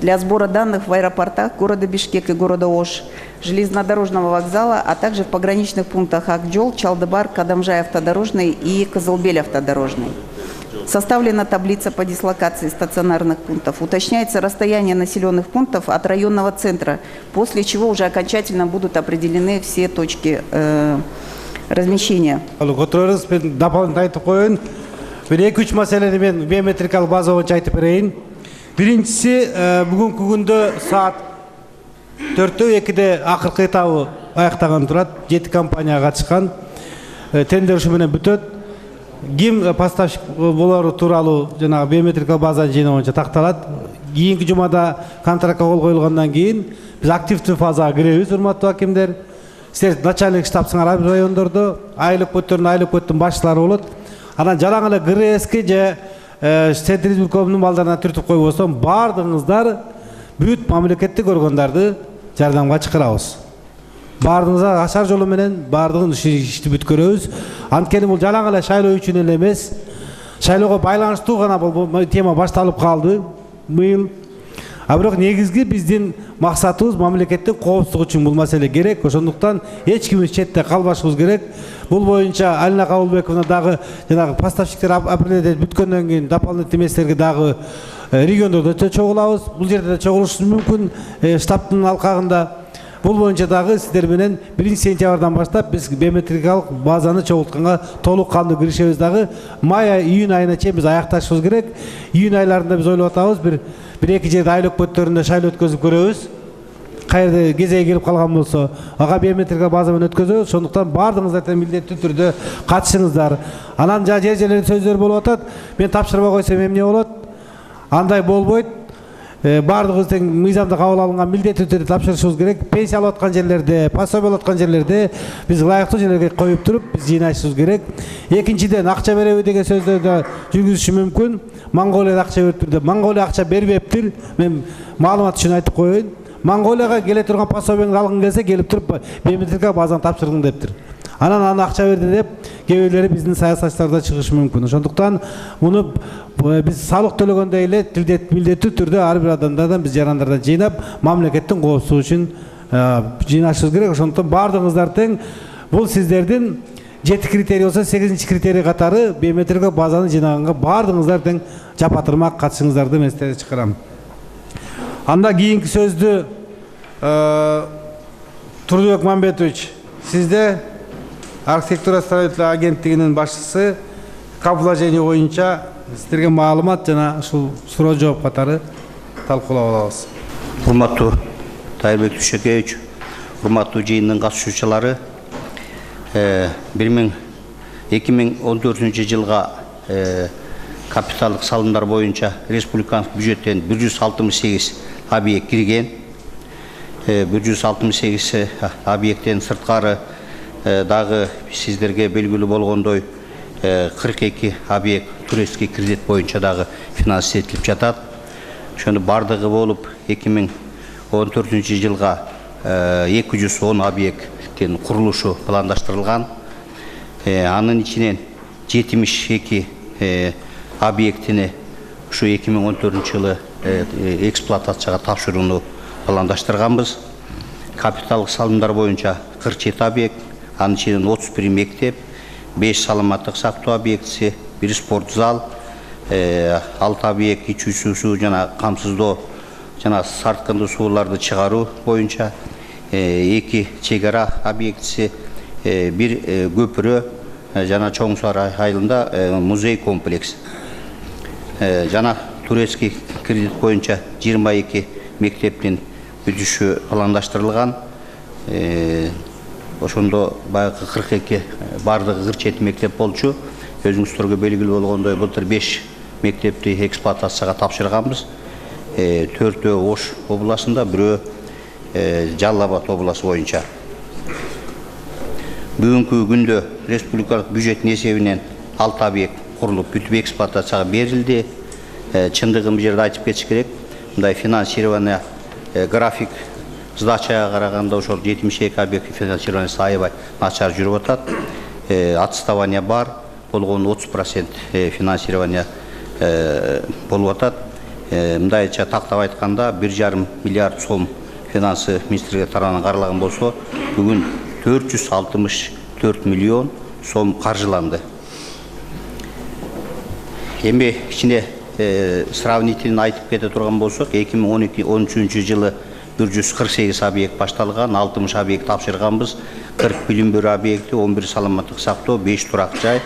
для сбора данных в аэропортах города Бишкек и города Ош, железнодорожного вокзала, а также в пограничных пунктах Акджол, Чалдыбар, Кадамжай автодорожный и Кызылбель автодорожный. Составлена таблица по дислокации стационарных пунктов. Уточняется расстояние населенных пунктов от районного центра, после чего уже окончательно будут определены все точки размещения. Дополнительно айтып коеюн. Бир 2-3 маселени мен биометрикалык база боюнча айтып берейин. Биринчиси бүгүнкү күндө саат 4:02 акыркы этабы аяктаган турат. 7 компания катышкан. Тендер ушу менен бүтөт. Ким поставщик болору тууралуу жанагы биометрикалык база жыйноо боюнча такталат. Кийинки жумада контрактка кол коюлгандан кийин биз активдүү фазага киребиз, урматтуу акимдер. Силер начальник штабсыңар райондордо, айлык көттүн башчылары болот. Анан жалаң эле ГРСке же Центризм өлкөмүнүн балдарына түртүп койбосом, баардыгыңыздар бүт мамлекеттик органдарды жардамга чакырабыз. бардығыңызға ашар жолу менен бардығын ишти бүткөрөбүз. Анткени бул жалаң эле шайлоо үчүн эле эмес, шайлоого байланыштуу гана бул тема башталып калды быйыл. А бирок негизги биздин максатыбыз мамлекеттин коопсуздугу үчүн бул маселе керек. Ошондуктан эч кимибиз четте калбашыбыз керек. Бул боюнча Алина Кабылбековна дагы жанагы поставщиктер определять бүткөндөн кийин дополнительный эместерге дагы региондордо чогулабыз. Бул жерде да чогулушубуз мүмкүн штабтын алкагында. Бул боюнча дагы сиздер менен 1 сентябрдан баштап биз биометрикалык базаны чогултканга толук кандуу киришебиз. Дагы май июнь айына чейин биз аякташыбыз керек. Июнь айларында биз ойлоп атабыз bir-эки жерде айлык көттөрүндө шайлоо өткөзүп көрөбүз. Кайерде кезеги келип калган болсо, ага биометрика база менен өткөзөбүз. Ошондуктан бардыгыңыздар тең милдеттүү түрдө катышыңыздар. Анан жер сөздөр болуп атат. Мен тапшырма койсом эмне болот? Андай болбойт. Бардыгыбыз тең мыйзамда кабыл алынган милдеттүү түрдө тапшырышыбыз керек. Пенсия алып аткан жерлерде, пособие алып аткан жерлерде биз ылайыктуу жерлерге коюп туруп, биз жыйнашыбыз керек. Экинчиден акча береби деген сөздөрдө жүргүзүшү мүмкүн. Монголияда акча бериптир. Монголия акча бербептир. Мен маалымат үчүн айтып коеюн. Монголияга келе турган пособияңды алгың келсе, келип туруп биометрика базаны тапшыргың дептир. Анан аны акча берди деп, кээ бирлери биздин саясатчыларда чыгышы мүмкүн. Ошондуктан муну биз салык төлөгөндөй эле милдеттүү түрдө ар бир адамдардан биз жарандардан жыйнап, мамлекеттин коопсуздугу үчүн жыйнашыбыз керек. Ошондуктан бардыгыңыздар тең бул сиздердин 7 критерий болсо 8 критерий катары биометрика базаны жыйнаганга бардыгыңыздар тең жапатырмак катышыңыздарды мен эстерге чакырам. Анда кийинки сөздү Турдубек Мамбетович, сизде архитектура строительство агенттигинин башчысы капложение боюнча сиздерге маалымат жана ушул суроо жооп катары талкуулап алабыз. Урматтуу Тайырбек Түшөкевич, урматтуу жыйындын катышуучулары, 2014 жылга капиталдык салымдар боюнча республикалык бюджеттен 168 объект кирген. 168 объекттен сырткары дагы сиздерге белгилүү болгондой 42 объект турецкий кредит боюнча дагы финансировать этилип жатат. Ошону бардыгы болуп 2014 жылга 210 объекттин курулушу пландаштырылган. Анын ичинен 72 объектини ушу 2014 жылы эксплуатацияга тапшырууну пландаштырганбыз. Капиталдык салымдар боюнча 47 объект, анын ичинен 31 мектеп, 5 саламаттык сактоо объектиси, 1 спорт зал, 6 объект ичүү суу жана камсыздоо жана сарткынды сууларды чыгаруу боюнча, 2 чек ара объектиси, 1 көпүрө жана Чоң Сары айылында музей комплекс. Жана турецкий кредит боюнча 22 мектептин бүтүшү пландаштырылган. Ошондо баягы 42 бардыгы 47 мектеп болчу. Өзүңүздөргө белгилүү болгондой былтыр 5 мектепти эксплуатацияга тапшырганбыз. 4-өө Ош областында, 1-өө Жалал Абад областы боюнча. Бүгүнкү күндө республикалык бюджеттин эсебинен 6 объект курулуп бүтүп эксплуатацияга берилди. Чындыгын бул жерде айтып кетиш керек. Мындай финансирование график сдачага караганда ошол 72 объект финансированиясы аябай начар жүрүп атат. Отставание бар, болгону 30% финансирование болуп атат. Мындайча тактап айтканда 1,5 миллиард сом финансы министрлиги тарабынан каралаган болсо, бүгүн 464 миллион сом каржыланды. Эми ичине сравнительно айтып кете турган болсок, 2012-13 жылы 148 объект башталган, 60 объект тапшырганбыз, 40 билим берүү объекти, 11 саламаттык сактоо, 5 турак жай,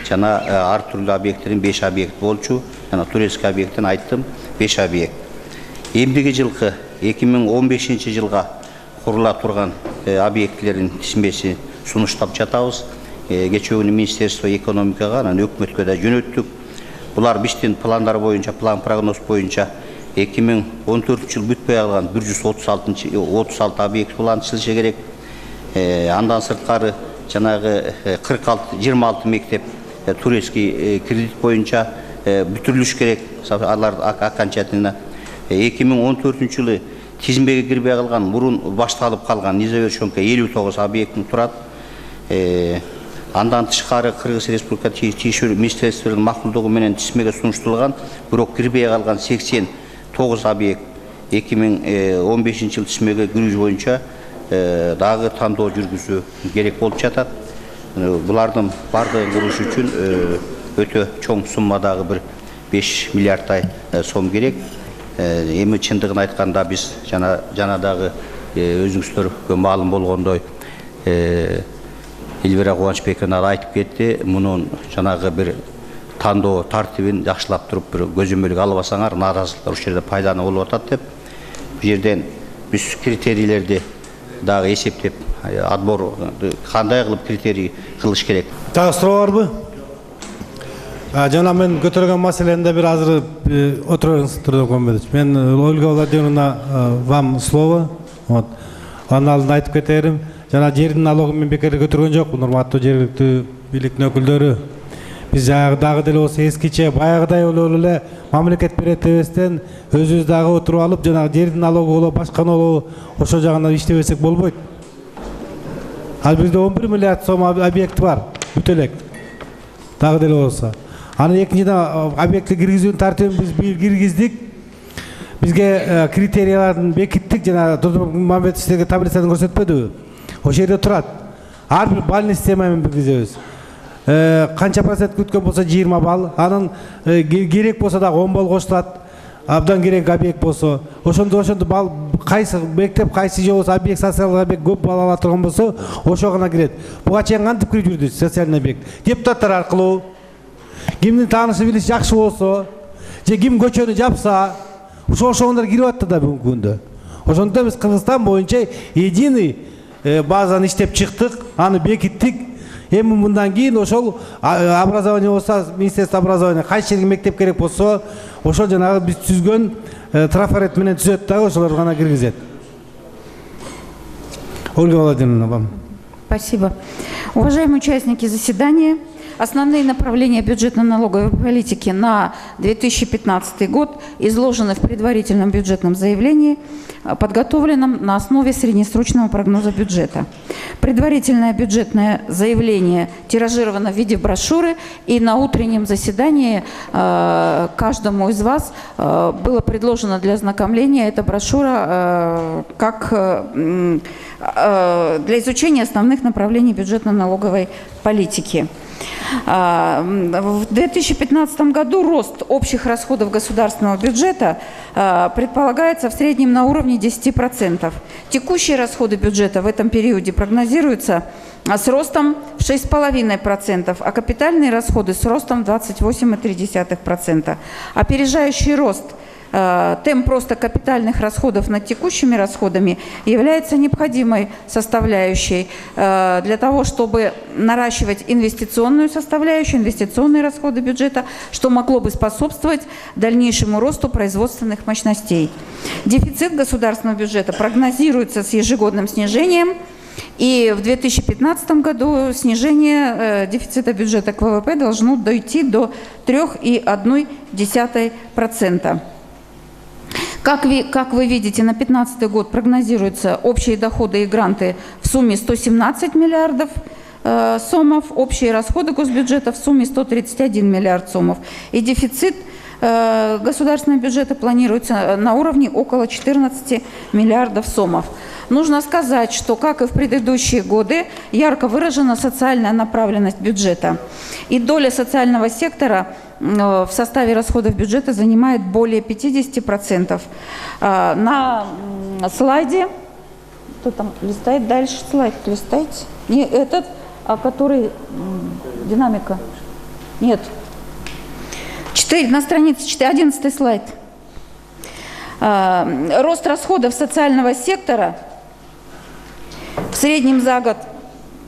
жана ар түрлүү объекттердин 5 объект болчу, жана турецкий объекттен айттым 5 объект. Эмдиги жылкы 2015 жылга курула турган объектлердин тизмеси сунуштап жатабыз. Кечээ күнү Министерство экономикага, анан өкмөткө да жөнөттүк. Булар биздин пландар боюнча, план прогноз боюнча 2014 жыл бүтпөй алган 136 объект планчылышы керек. Андан сырткары жанагы 26 мектеп турецкий кредит боюнча бүтүрүлүш керек. Алар окончательно 2014 жылы тизмеге кирбей калган, мурун башталып калган незавершенка 59 объекттин турат. Андан тышкары Кыргыз Республика тийиштүү министрликтердин макулдугу менен тизмеге сунуштурулган, бирок кирбей калган 89 объект 2015 жыл тизмеге кирүү боюнча дагы тандоо жүргүзүү керек болуп жатат. Булардын бардыгын куруш үчүн өтө чоң суммадагы бир 5 миллиардтай сом керек. Эми чындыгын айтканда биз жана дагы өзүңүздөргө маалым болгондой Элвира Кубанычбековна айтып кетти, мунун жанагы бир тандоо тартибин жакшылап туруп бир көзөмөлгө албасаңар нааразылыктар ушул жерде пайдалануу болуп атат деп. Бул жерден биз критерийлерди дагы эсептеп, отбор кандай кылып критерий кылыш керек. Дагы суроо барбы? Жана мен көтөргөн маселени бир азыр отуруңуз Трудов Комбедович. Мен Ольга Владимировна вам слово. Вот. Анын алдында айтып кетерим. Жана жердин налогун мен бекер көтөргөн жокмун, урматтуу жергиликтүү бийликтин өкүлдөрү. Биз дагы деле болсо эскиче баягыдай эле мамлекет берет дебестен өзүбүз дагы отуруп алып, жана жердин налогу болобу, башка налогу ошол жагына иштебесек болбойт. Ал бизде 11 миллиард сом объект бар, бүт элек. Дагы деле болсо. Аны экинчиден объектти киргизүүнүн тартибин биз киргиздик. Бизге критериялардын бекиттик, жана Мамбетов сизге таблицаны көрсөтпөдүбү? Ошол жерде турат. Ар бир балльный система менен киргизебиз. Канча процент күткөн болсо 20 балл, анын керек болсо дагы 10 балл кошулат. Абдан керек объект болсо, ошондо балл кайсы мектеп, кайсы же болсо объект, социалдык объект көп балл ала турган болсо, ошого гана кирет. Буга чейин кантип кирип жүрдү социальный объект? Депутаттар аркылуу, кимдин таанышы билиши жакшы болсо, же ким көчөнү жапса, ошондор кирип атты да бүгүнкү күндө. Ошондо биз Кыргызстан боюнча единый базаны иштеп чыктык, аны бекиттик. Эми мындан кийин ошол образование болсо, министерство образования кайсы жерге мектеп керек болсо, ошол жанагы биз түзгөн трафарет менен түзөт дагы, ошолор гана киргизет. Ольга Владимировна, вам. Спасибо. Уважаемые участники заседания, основные направления бюджетно-налоговой политики на 2015 год изложены в предварительном бюджетном заявлении, подготовленном на основе среднесрочного прогноза бюджета. Предварительное бюджетное заявление тиражировано в виде брошюры, и на утреннем заседании каждому из вас было предложено для ознакомления эта брошюра как для изучения основных направлений бюджетно-налоговой политики. В 2015 году рост общих расходов государственного бюджета предполагается в среднем на уровне 10%. Текущие расходы бюджета в этом периоде прогнозируются с ростом в 6,5%, а капитальные расходы с ростом 28,3%. Опережающий рост темп роста капитальных расходов над текущими расходами является необходимой составляющей для того, чтобы наращивать инвестиционную составляющую, инвестиционные расходы бюджета, что могло бы способствовать дальнейшему росту производственных мощностей. Дефицит государственного бюджета прогнозируется с ежегодным снижением, и в 2015 году снижение дефицита бюджета к ВВП должно дойти до 3,1%. Как вы видите, на 2015 год прогнозируются общие доходы и гранты в сумме 117 миллиардов сомов, общие расходы госбюджета в сумме 131 миллиард сомов. И дефицит государственного бюджета планируется на уровне около 14 миллиардов сомов. Нужно сказать, что, как и в предыдущие годы, ярко выражена социальная направленность бюджета. И доля социального сектора в составе расходов бюджета занимает более 50%. На слайде, кто там листает дальше, слайд листайте? Не этот, а который динамика. Нет. На странице 11 слайд. Рост расходов социального сектора в среднем за год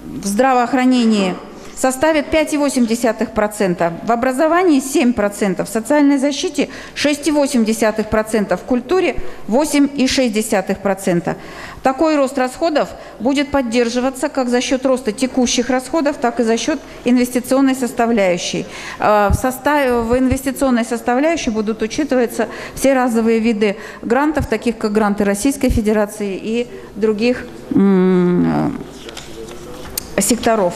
в здравоохранении составит 5,8%, в образовании 7%, в социальной защите 6,8%, в культуре 8,6%. Такой рост расходов будет поддерживаться как за счет роста текущих расходов, так и за счет инвестиционной составляющей. В инвестиционной составляющей будут учитываться все разовые виды грантов, таких как гранты Российской Федерации и других секторов.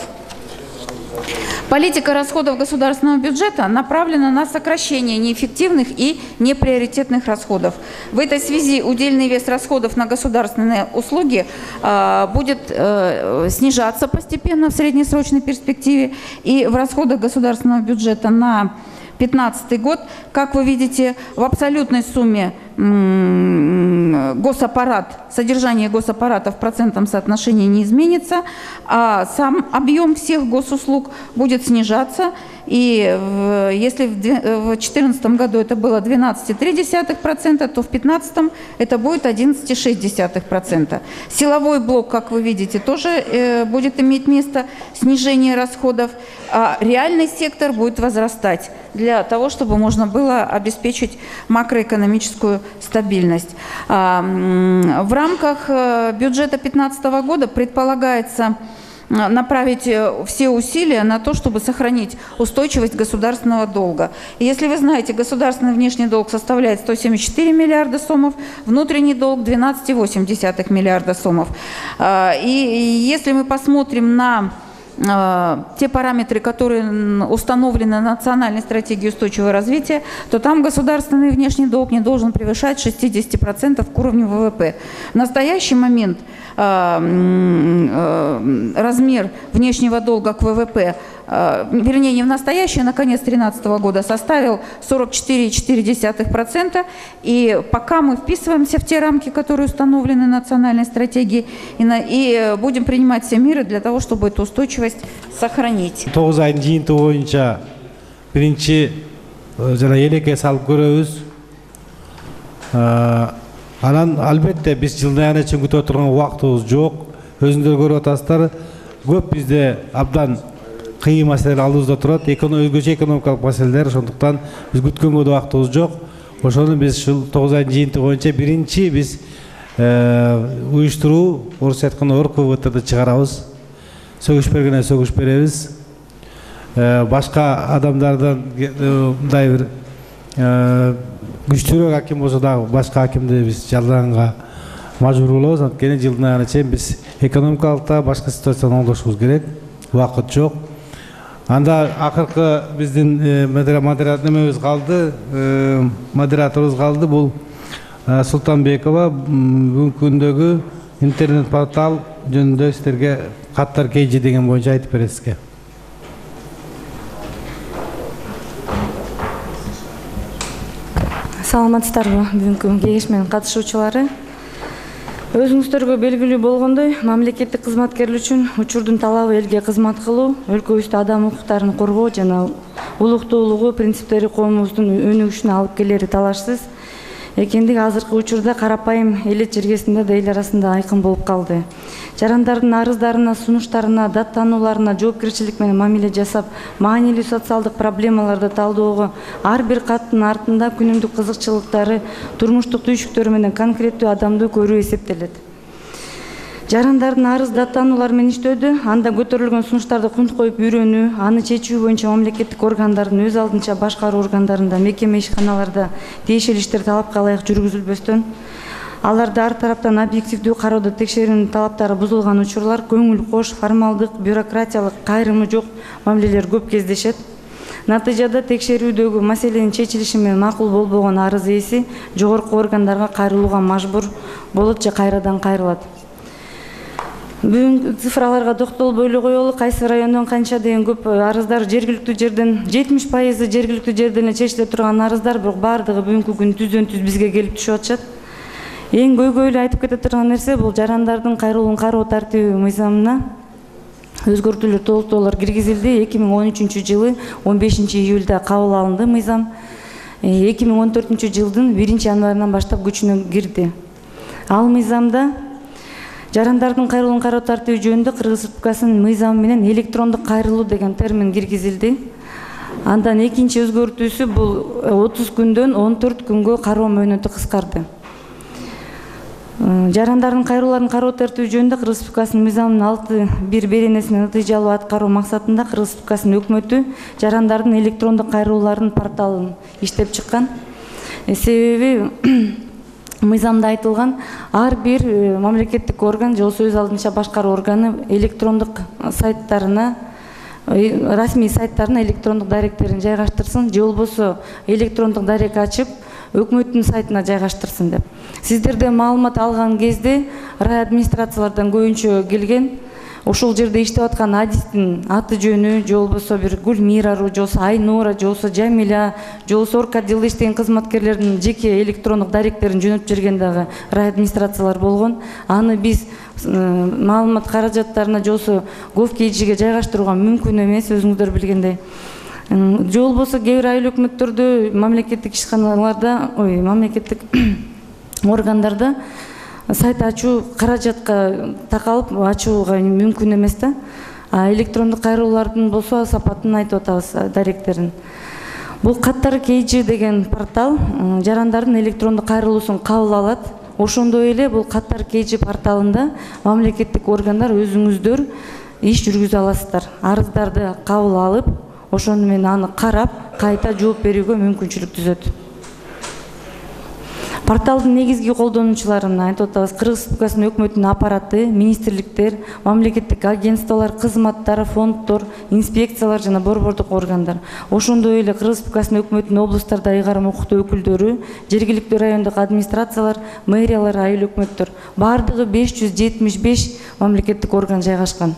Политика расходов государственного бюджета направлена на сокращение неэффективных и неприоритетных расходов. В этой связи удельный вес расходов на государственные услуги будет снижаться постепенно в среднесрочной перспективе. И в расходах государственного бюджета на 2015 год, как вы видите, в абсолютной сумме содержание госаппарата в процентном соотношении не изменится, а сам объем всех госуслуг будет снижаться. И если в 2014 году это было 12,3%, то в 2015 это будет 11,6%. Силовой блок, как вы видите, тоже будет иметь место снижение расходов, а реальный сектор будет возрастать для того, чтобы можно было обеспечить макроэкономическую стабильность. В рамках бюджета 2015 года предполагается направить все усилия на то, чтобы сохранить устойчивость государственного долга. И если вы знаете, государственный внешний долг составляет 174 миллиарда сомов, внутренний долг 12,8 миллиарда сомов. И если мы посмотрим на те параметры, которые установлены национальной стратегией устойчивого развития, то там государственный внешний долг не должен превышать 60% к уровню ВВП. В настоящий момент размер внешнего долга к ВВП, вернее, не в настоящий, а на конец 2013 года составил 44,4%. И пока мы вписываемся в те рамки, которые установлены национальной стратегией, и будем принимать все меры для того, чтобы эту устойчивость сохранить. 9 айдын жыйынтыгы боюнча биринчи жана элекке салып көрөбүз. Анан албетте биз жылдын аягына чейин күтүп турган убактыбыз жок. Өзүңөр көрүп атасыздар, көп бизде абдан кыйын маселелер алдыбызда турат, өзгөчө экономикалык маселелер, ошондуктан биз күткөнгө да убактыбыз жок. Ошону биз ушул 9 айдын жыйынтыгы боюнча биринчи биз уюштуруу, орусча айтканда ОРКВТ чыгарабыз. Сөгүш бергенде сөгүш беребиз. Башка адамдардан мындай бир күчтүүрөөк аким болсо дагы башка акимди биз жалданганга мажбур болобуз. Анткени жылдын аягына чейин биз экономикалык да башка ситуацияны оңдошубуз керек. Убакыт жок. Анда акыркы биздин модераторубуз калды, бул Султанбекова. Бүгүнкү күндөгү интернет портал жөнүндө сиздерге каттар KG деген боюнча айтып берет сизге. Саламатсыздарбы, бүгүнкү кеңешменин катышуучулары. Өзүңүздөргө белгилүү болгондой, мамлекеттик кызматкерлер үчүн учурдун талабы элге кызмат кылуу, өлкөбүздө адам укуктарын коргоо жана улуктуулугу принциптери коомубуздун өнүгүшүнө алып келери талашсыз экендиги азыркы учурда карапайым эл чергесинде да эл арасында айкын болуп калды. Жарандардын арыздарына, сунуштарына, даттанууларына жоопкерчилик менен мамиле жасап, маанилүү социалдык проблемаларды талдоого, ар бир каттын артында күнүмдүк кызыкчылыктары, турмуштук түйшүктөрү менен конкреттүү адамды көрүү эсептелет. Жарандардын арыз даттануулары менен иштөөдө, анда көтөрүлгөн сунуштарды кунт коюп үйрөнүү, аны чечүү боюнча мамлекеттик органдардын өз алдынча башкаруу органдарында, мекеме ишканаларда тиешелүү иштер талапка ылайык жүргүзүлбөстөн, аларды ар тараптан объективдүү кароодо текшерүүнүн талаптары бузулган учурлар, көңүл кош, формалдык, бюрократиялык кайрымы жок мамилелер көп кездешет. Натыйжада текшерүүдөгү маселенин чечилиши менен макул болбогон арыз ээси жогорку органдарга кайрылууга мажбур болот же кайрадан кайрылат. Бүгүн цифраларга токтолбой эле коелу, кайсы райондон канча деген көп арыздар жергиликтүү жерден 70% жергиликтүү жерден эле чечиле турган арыздар, бирок баардыгы бүгүнкү күн түздөн түз бизге келип түшүп атышат. Эң көйгөйлүү эле айтып кете турган нерсе бул жарандардын кайрылуун кароо тартиби мыйзамына өзгөртүүлөр, толуктоолор киргизилди. 2013 жылы 15 июлда кабыл алынды мыйзам. 2014 жылдын 1 январынан баштап күчүнө кирди. Ал мыйзамда Жарандардын кайрылуун кароо тартиби жөнүндө Кыргыз Республикасынын мыйзамы менен электрондук кайрылуу деген термин киргизилди. Андан экинчи өзгөртүүсү бул 30 күндөн 14 күнгө кароо мөөнөтү кыскарды. Жарандардын кайрылууларын кароо тартиби жөнүндө Кыргыз Республикасынын мыйзамынын 6.1 беренесине натыйжалуу аткаруу максатында Кыргыз Республикасынын өкмөтү жарандардын электрондук кайрылууларынын порталын иштеп чыккан. Себеби мыйзамда айтылган ар бир мамлекеттик орган же өз алдынча башкаруу органы электрондук сайттарына, расмий сайттарына электрондук даректерин жайгаштырсын, же болбосо электрондук дарек ачып өкмөттүн сайтына жайгаштырсын деп. Сиздерде маалымат алган кезде рай администрациялардан көбүнчө келген, ошол жерде иштеп аткан адистин аты жөнү, же болбосо бир Гүлмирару, же болбосо Айнура, же болбосо Жамиля, же болбосо орка отделде иштеген кызматкерлердин жеке электрондук даректерин жөнөтүп жүрген дагы рай администрациялар болгон. Аны биз маалымат каражаттарына же болбосо GovKG жайгаштырууга мүмкүн эмес, өзүңүздөр билгендей. Же болбосо кээ бир айыл өкмөттөрдө, мамлекеттик ишканаларда, мамлекеттик органдарда сайт ачуу каражатка такалып ачууга мүмкүн эмес да. Электрондук кайрылуулардын болсо сапатын айтып атабыз, даректерин. Бул Каттар KG деген портал жарандардын электрондук кайрылуусун кабыл алат. Ошондой эле бул Каттар KG порталында мамлекеттик органдар өзүңүздөр иш жүргүзө аласыздар. Арыздарды кабыл алып, ошону менен аны карап, кайта жооп берүүгө мүмкүнчүлүк түзөт. Порталдын негизги колдонуучуларына айтып атабыз: Кыргыз Республикасынын өкмөтүнүн аппараты, министрликтер, мамлекеттик агентстволор, кызматтар, фонддор, инспекциялар жана борбордук органдар. Ошондой эле Кыргыз Республикасынын өкмөтүнүн облустарда ыйгарым укуктуу өкүлдөрү, жергиликтүү райондук администрациялар, мэриялар, айыл өкмөттөр. Бардыгы 575 мамлекеттик орган жайгашкан.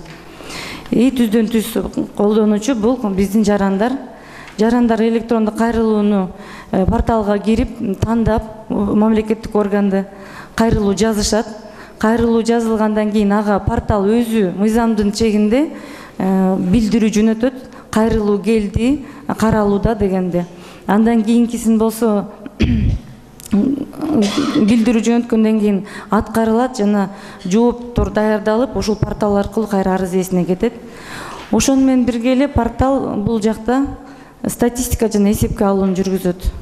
Түздөн түз колдонуучу бул биздин жарандар. Жарандар электрондук кайрылууну порталга кирип, тандап, мамлекеттик органды кайрылуу жазышат. Кайрылуу жазылгандан кийин ага портал өзү мыйзамдын чегинде билдирүү жөнөтөт. Кайрылуу келди, каралууда дегенде. Андан кийинкисин болсо билдирүү жөнөткөндөн кийин аткарылат жана жооптор даярдалып, ошол портал аркылуу кайра арыз ээсине кетет. Ошону менен бирге эле портал бул жакта статистика жана эсепке алууну жүргүзөт.